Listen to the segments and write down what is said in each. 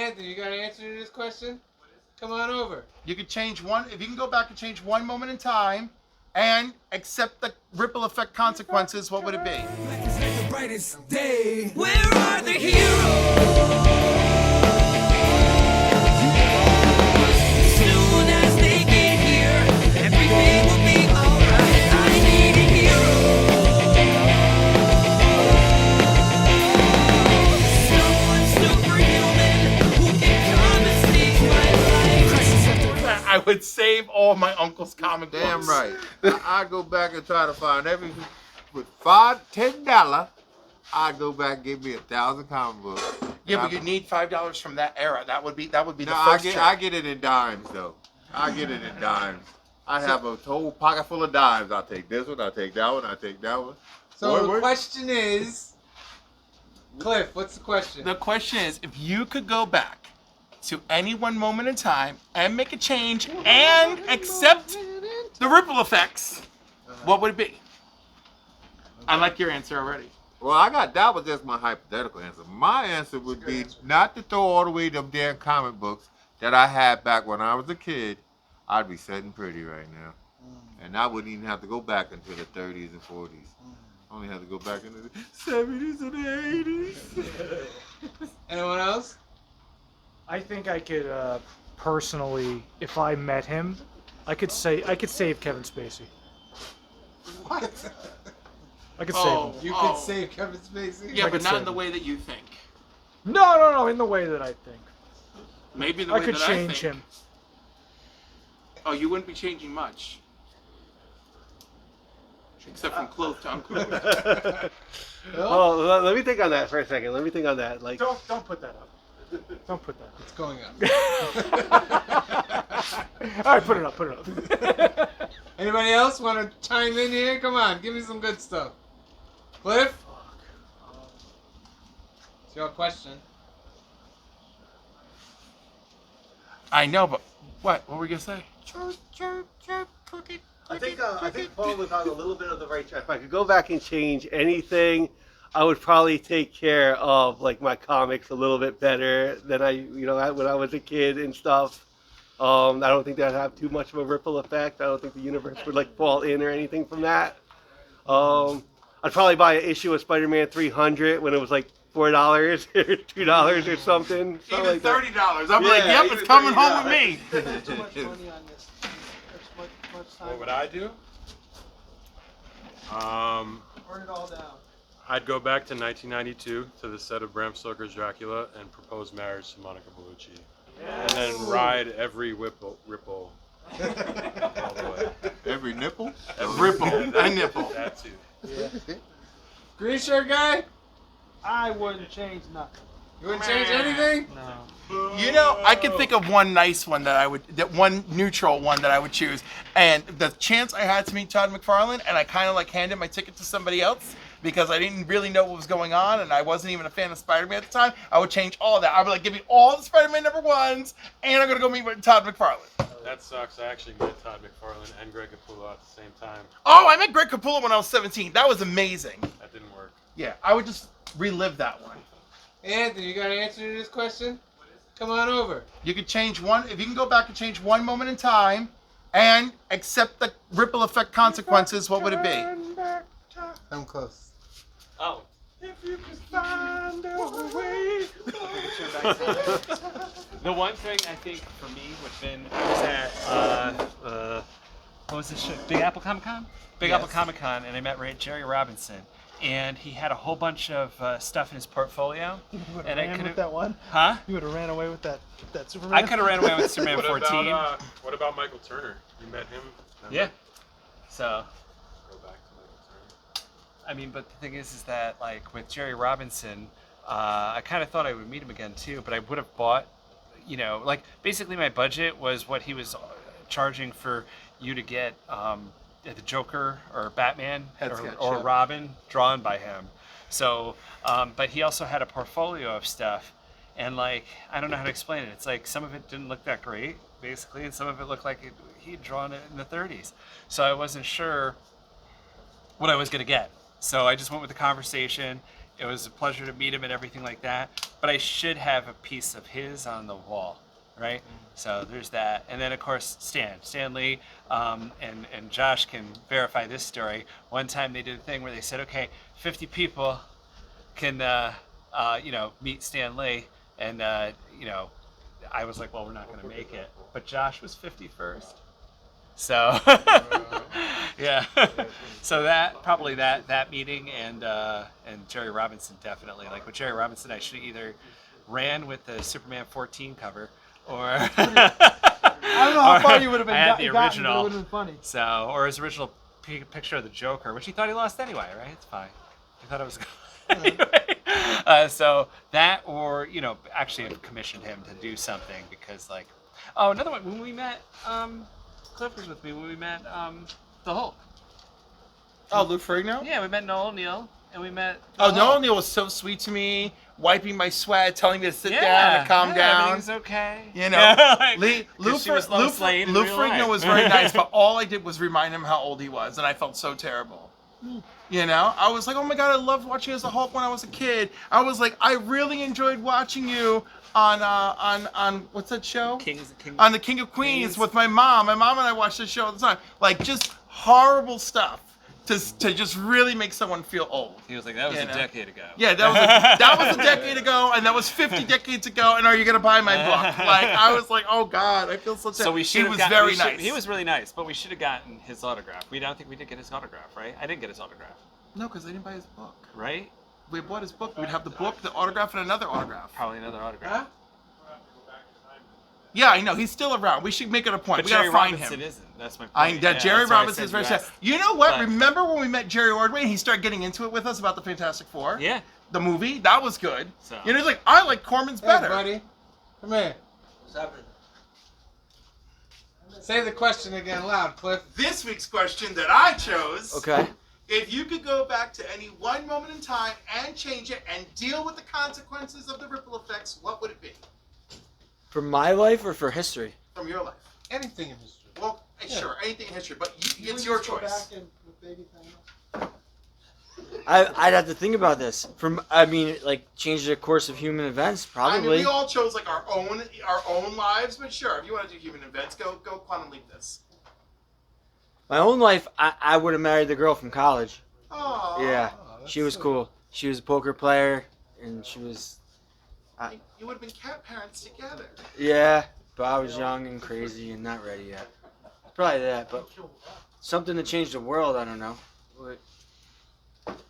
Anthony, you got an answer to this question? Come on over. You could change one. If you can go back and change one moment in time and accept the ripple effect consequences, what would it be? The brightest day. Where are the heroes? Soon as they get here, everything will be alright. I need a hero. Someone superhuman who can come and save my life. I would save all my uncle's comic books. Damn right. I go back and try to find everything. With $10, I go back and give me 1,000 comic books. Yeah, but you need $5 from that era. That would be the first I get it in dimes though. I get it in dimes. I have a whole pocket full of dimes. I'll take this one, I'll take that one, I'll take that one. So the question is, Cliff, what's the question? The question is, if you could go back to any one moment in time and make a change and accept the ripple effects, what would it be? I like your answer already. Well, that was just my hypothetical answer. My answer would be not to throw all the way them damn comic books that I had back when I was a kid. I'd be sitting pretty right now. And I wouldn't even have to go back into the 30s and 40s. I only have to go back into the 70s and the 80s. Anyone else? I think I could personally, if I met him, I could save Kevin Spacey. What? I could save him. You could save Kevin Spacey? Yeah, I but could not save in the him. way that you think. No, in the way that I think. Maybe the I way could that change I think. him. Oh, you wouldn't be changing much. Except from clothes to unclothed. Well, let me think on that for a second. Let me think on that. Like, Don't put that up. Don't put that. It's going up. All right, put it up. Anybody else want to chime in here? Come on, give me some good stuff. Cliff? It's your question. I know, but what were we gonna say? I think Paul was on a little bit of the right track. If I could go back and change anything, I would probably take care of like my comics a little bit better than when I was a kid and stuff. I don't think that'd have too much of a ripple effect. I don't think the universe would like fall in or anything from that. I'd probably buy an issue of Spider-Man 300 when it was like $4 or $2 or something. Even like that. $30. I'm like, yep, it's coming home with me. Too much money on this. Much time. What would I do? Burn it all down. I'd go back to 1992 to the set of Bram Stoker's Dracula and propose marriage to Monica Bellucci. And then ride every ripple all the way. Every nipple? Ripple. A nipple. That too. Green shirt guy? I wouldn't change nothing. You wouldn't change anything? No. You know, I could think of one nice one one neutral one that I would choose. And the chance I had to meet Todd McFarlane, and I kind of like handed my ticket to somebody else because I didn't really know what was going on, and I wasn't even a fan of Spider-Man at the time. I would change all that. I'd be like, give me all the Spider-Man #1s, and I'm gonna go meet with Todd McFarlane. That sucks. I actually met Todd McFarlane and Greg Capullo at the same time. Oh, I met Greg Capullo when I was 17. That was amazing. That didn't work. Yeah, I would just relive that one. Anthony, you got an answer to this question? Come on over. You could change one. If you can go back and change one moment in time and accept the ripple effect consequences, what would it be? I'm close. Oh. If you could find a way. The one thing I think for me would have been was at what was this show? Big Apple Comic Con? Big Apple Comic Con, and I met Jerry Robinson. And he had a whole bunch of stuff in his portfolio. You would And have I ran could've- with that one? Huh? You would have ran away with that Superman? I could have ran away with Superman 14. What about Michael Turner? You met him? Remember? Yeah. So, Go back to Michael Turner. I mean, but the thing is that like with Jerry Robinson, I kind of thought I would meet him again too, but I would have bought, like basically my budget was what he was charging for you to get the Joker or Batman or Robin drawn by him. So, but he also had a portfolio of stuff, and like I don't know how to explain it. It's like some of it didn't look that great, basically, and some of it looked like he'd drawn it in the 30s. So I wasn't sure what I was gonna get. So I just went with the conversation, it was a pleasure to meet him and everything like that. But I should have a piece of his on the wall, right? So there's that. And then of course Stan Lee, and Josh can verify this story. One time they did a thing where they said, okay, 50 people can meet Stan Lee, and I was like, well, we're not going to make it. But Josh was 51st. So yeah. So that meeting and Jerry Robinson definitely. Like with Jerry Robinson, I should either ran with the Superman 14 cover or I don't know how far you would have been. I had the gotten, original. but it would have been funny. So, or his original picture of the Joker, which he thought he lost anyway, right? It's fine. He thought it was anyway. So that, or actually I've commissioned him to do something because, like, oh, another one. When we met, Cliff was with me when we met the Hulk. Oh, Lou Ferrigno? Yeah, we met Noel O'Neill, and we met. Oh, Noel O'Neill was so sweet to me, wiping my sweat, telling me to sit down and calm down. Everything's okay. You know, Like, Lou 'cause she was Lois Lane in Lou real Ferrigno life. was very nice, but all I did was remind him how old he was, and I felt so terrible. You know, I was like, oh my God, I loved watching you as a Hulk when I was a kid. I was like, I really enjoyed watching you on what's that show? On the King of Queens with my mom. My mom and I watched the show all the time. Like, just horrible stuff to just really make someone feel old. He was like, that was a decade ago. Yeah, that was a decade ago, and that was 50 decades ago. And are you gonna buy my book? Like, I was like, oh God, I feel so. So we should. He was very nice. He was really nice, but we should have gotten his autograph. I don't think we did get his autograph, right? I didn't get his autograph. No, because I didn't buy his book. Right? We bought his book. We'd have the book, the autograph, and another autograph. Probably another autograph. Huh? Yeah, I know. He's still around. We should make it a point. But We Jerry gotta find Robinson him. isn't. That's my point. Jerry that's why I Robinson is said very sad. yes. You know what? But- Remember when we met Jerry Ordway and he started getting into it with us about the Fantastic Four? Yeah. The movie? That was good. So- You know, he's like, I like Corman's Hey, better. buddy. Come here. What's happening? Say the question again loud, Cliff. This week's question that I chose. Okay. If you could go back to any one moment in time and change it and deal with the consequences of the ripple effects, what would it be? For my life or for history? From your life. Anything in history. Well, sure, anything in history, but it's your choice. I'd have to think about this. Change the course of human events, I mean, probably. we all chose like our own lives, but sure, if you want to do human events, go quantum leap this. My own life, I would have married the girl from college. Oh. Yeah, she was cool. She was a poker player, and she was. You would have been cat parents together. Yeah, but I was young and crazy and not ready yet. Probably that, but something to change the world. I don't know.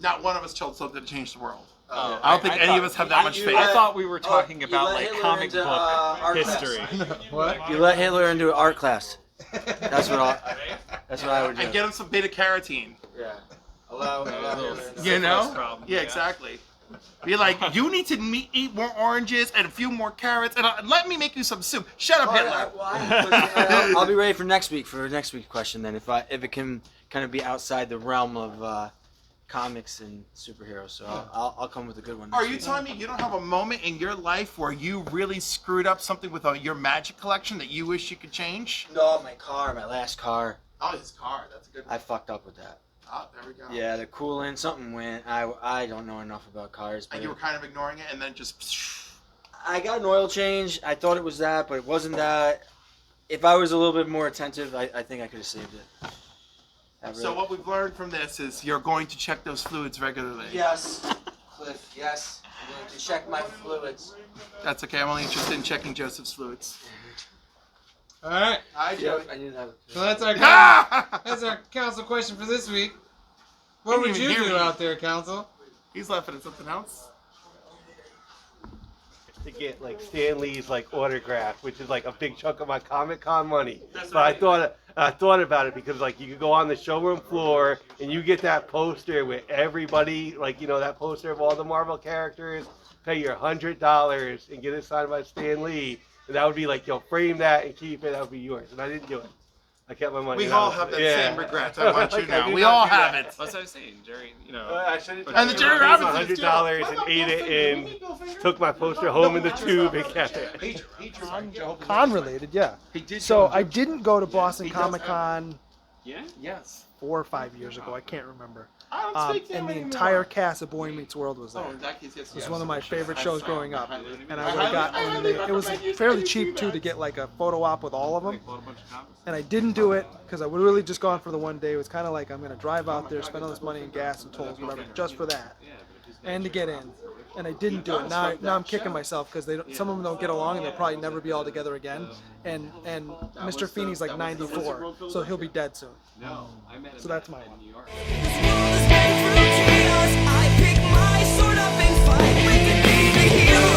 Not one of us chose something to change the world. Oh, I don't think any of us have that much faith. I thought we were talking you about let like Hitler comic into, book art history. What? You let Hitler into art class. That's what I would do. And get him some beta carotene. Yeah. Allow You know? problem, Yeah, yeah. exactly. Be like, you need to eat more oranges and a few more carrots, and let me make you some soup. Shut up, Hitler. I'll be ready for next week week's question then, if it can kind of be outside the realm of comics and superheroes. So I'll come with a good one. Are next you week. telling me you don't have a moment in your life where you really screwed up something with your magic collection that you wish you could change? No, my last car. Oh, his car. That's a good one. I fucked up with that. Oh, there we go. Yeah, the coolant, something went. I don't know enough about cars. But And you were kind of ignoring it, and then just... I got an oil change. I thought it was that, but it wasn't that. If I was a little bit more attentive, I think I could have saved it. So what we've learned from this is you're going to check those fluids regularly. Yes, Cliff, yes. I'm going to check my fluids. That's okay. I'm only interested in checking Joseph's fluids. All right. Hi, Joey. I knew that. So that's our that's our council question for this week. What Didn't would even you hear do me. out there, council? He's laughing at something else. To get like Stan Lee's like autograph, which is like a big chunk of my Comic-Con money. That's But I thought about it because like you could go on the showroom floor and you get that poster with everybody, like that poster of all the Marvel characters. Pay your $100 and get it signed by Stan Lee, and that would be like frame that and keep it. That would be yours, and I didn't do it. I kept my money. We all have that same regret. I want you Like, to I know. do We not all do have that. it. That's what I was saying, Jerry. I should've And the Jerry paid Robinsons do. $100 and ate it and took my poster home in the tube and kept it. Con related, yeah. So I didn't go to Boston Comic Con Yeah. Yes. 4 or 5 years ago. I can't remember. I don't speak to him And the anymore. entire cast of Boy Meets World was there. Oh, in that case, yes. It was yes. one of my favorite shows growing up, and I I would have got highly- I one. highly It was recommend you fairly see cheap too that. to get like a photo op with all of them, and I didn't do it because I would really just gone for the one day. It was kind of like I'm gonna drive out there, spend all this money in gas and tolls, whatever, just for that, and to get in. And I didn't do it. Now I'm kicking myself because some of them don't get along and they'll probably never be all together again. And Mr. Feeney's like 94, so he'll be dead soon. So that's my one. This world has been through chaos. I pick my sword up and fight. We can be the heroes.